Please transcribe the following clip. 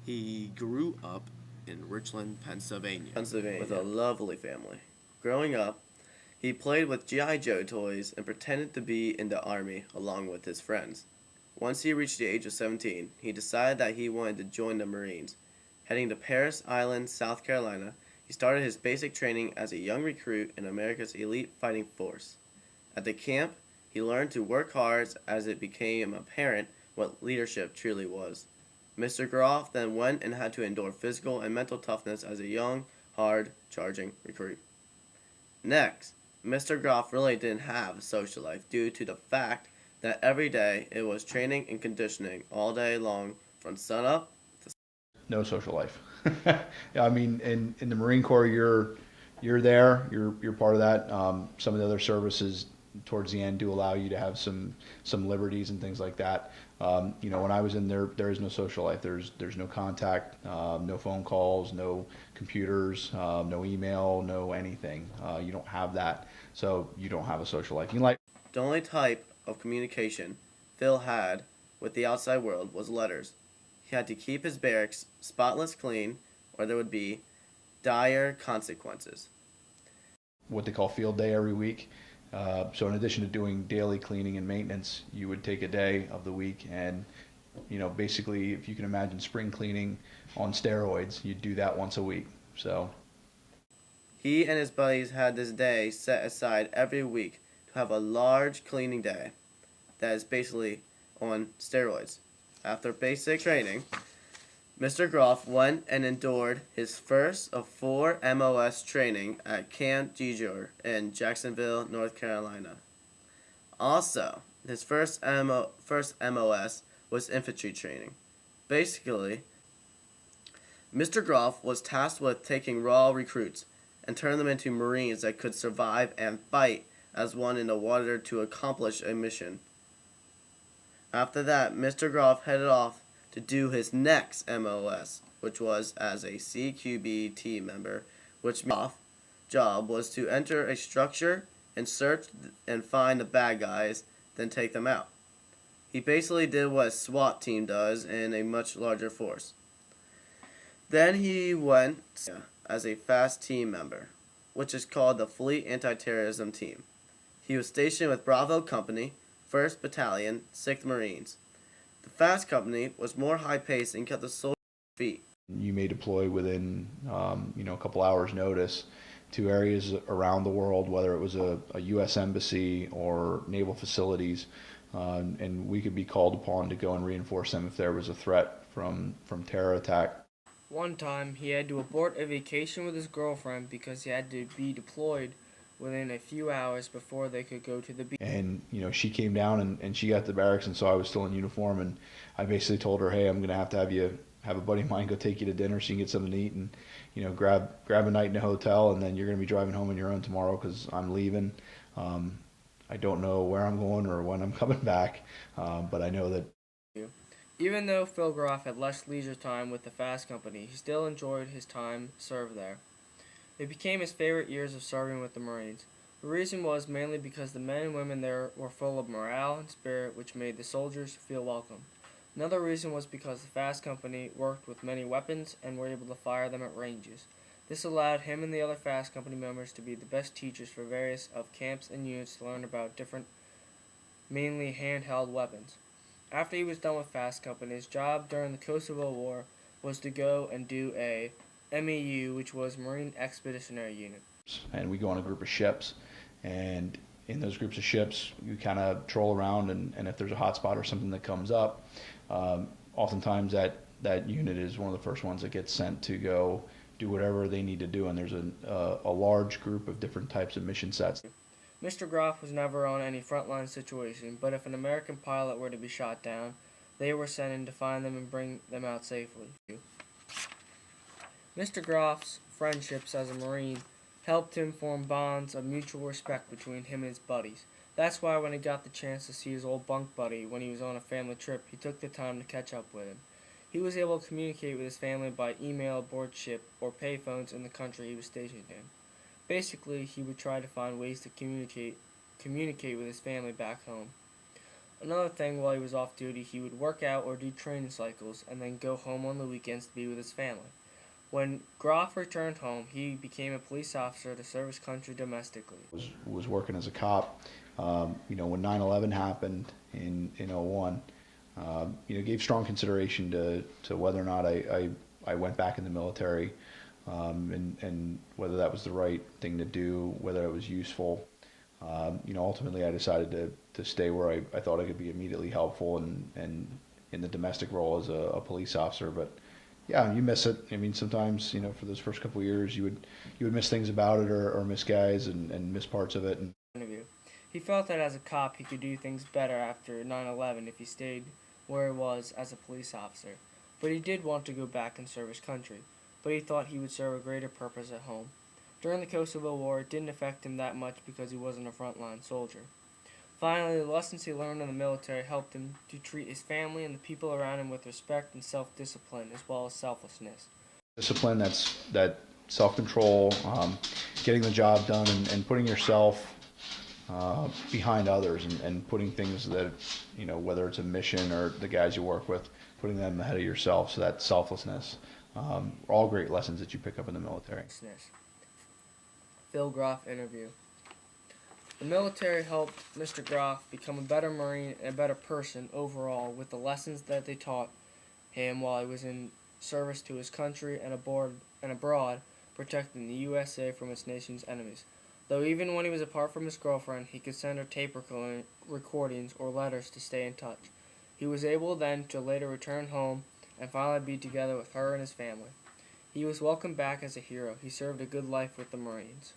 He grew up in Richland, Pennsylvania, with a lovely family. Growing up, he played with G.I. Joe toys and pretended to be in the army along with his friends. Once he reached the age of 17, he decided that he wanted to join the Marines. Heading to Paris Island, South Carolina, he started his basic training as a young recruit in America's elite fighting force. At the camp, he learned to work hard as it became apparent what leadership truly was. Mr. Groff then went and had to endure physical and mental toughness as a young, hard, charging recruit. Next, Mr. Groff really didn't have a social life due to the fact that every day it was training and conditioning all day long from sunup to No social life. Yeah, I mean, in the Marine Corps, you're there, you're part of that. Some of the other services towards the end do allow you to have some liberties and things like that. When I was in there, there is no social life. There's no contact, no phone calls, no computers, no email, no anything. You don't have that, so you don't have a social life. the only type of communication Phil had with the outside world was letters. He had to keep his barracks spotless clean, or there would be dire consequences. what they call field day every week. So in addition to doing daily cleaning and maintenance, you would take a day of the week and, basically, if you can imagine spring cleaning on steroids, you'd do that once a week. So He and his buddies had this day set aside every week to have a large cleaning day that is basically on steroids. After basic training, Mr. Groff went and endured his first of 4 MOS training at Camp Giger in Jacksonville, North Carolina. Also, his first MOS was infantry training. Basically, Mr. Groff was tasked with taking raw recruits and turn them into Marines that could survive and fight as one in the water to accomplish a mission. After that, Mr. Groff headed off to do his next MOS, which was as a CQB team member, which Groff's job was to enter a structure and search and find the bad guys, then take them out. He basically did what a SWAT team does in a much larger force. Then he went as a fast team member, which is called the Fleet Anti-Terrorism Team. He was stationed with Bravo Company, 1st Battalion, 6th Marines. The Fast Company was more high-paced and kept the soldiers on their feet. you may deploy within, a couple hours notice to areas around the world, whether it was a U.S. embassy or naval facilities, and we could be called upon to go and reinforce them if there was a threat from terror attack. One time, he had to abort a vacation with his girlfriend because he had to be deployed within a few hours before they could go to the beach. And, she came down and she got to the barracks and saw I was still in uniform, and I basically told her, hey, I'm going to have you have a buddy of mine go take you to dinner so you can get something to eat and, grab a night in a hotel, and then you're going to be driving home on your own tomorrow because I'm leaving. I don't know where I'm going or when I'm coming back, but I know that. Even though Phil Groff had less leisure time with the Fast Company, he still enjoyed his time served there. It became his favorite years of serving with the Marines. The reason was mainly because the men and women there were full of morale and spirit, which made the soldiers feel welcome. Another reason was because the Fast Company worked with many weapons and were able to fire them at ranges. This allowed him and the other Fast Company members to be the best teachers for various of camps and units to learn about different, mainly handheld weapons. After he was done with Fast Company, his job during the Kosovo War was to go and do a MEU, which was Marine Expeditionary Unit. And we go on a group of ships, and in those groups of ships, you kind of troll around, and if there's a hot spot or something that comes up, oftentimes that unit is one of the first ones that gets sent to go do whatever they need to do, and there's a large group of different types of mission sets. Mr. Groff was never on any frontline situation, but if an American pilot were to be shot down, they were sent in to find them and bring them out safely. Mr. Groff's friendships as a Marine helped him form bonds of mutual respect between him and his buddies. That's why when he got the chance to see his old bunk buddy when he was on a family trip, he took the time to catch up with him. He was able to communicate with his family by email aboard ship or payphones in the country he was stationed in. Basically, he would try to find ways to communicate with his family back home. Another thing, while he was off duty, he would work out or do training cycles and then go home on the weekends to be with his family. When Groff returned home, he became a police officer to serve his country domestically. Was working as a cop. When 9/11 happened in '01, gave strong consideration to whether or not I went back in the military, and whether that was the right thing to do, whether it was useful. Ultimately I decided to stay where I thought I could be immediately helpful and in the domestic role as a police officer. But yeah, you miss it. I mean, sometimes, for those first couple of years, you would miss things about it or miss guys and miss parts of it. And Interview. He felt that as a cop he could do things better after 9/11 if he stayed where he was as a police officer. But he did want to go back and serve his country, but he thought he would serve a greater purpose at home. During the Kosovo War, it didn't affect him that much because he wasn't a frontline soldier. Finally, the lessons he learned in the military helped him to treat his family and the people around him with respect and self-discipline, as well as selflessness. discipline, that self-control, getting the job done, and putting yourself behind others, and putting things that, whether it's a mission or the guys you work with, putting them ahead of yourself. So that selflessness, are all great lessons that you pick up in the military. Phil Groff interview. The military helped Mr. Groff become a better Marine and a better person overall with the lessons that they taught him while he was in service to his country and abroad, protecting the USA from its nation's enemies. Though even when he was apart from his girlfriend, he could send her tape recordings or letters to stay in touch. He was able then to later return home and finally be together with her and his family. He was welcomed back as a hero. He served a good life with the Marines.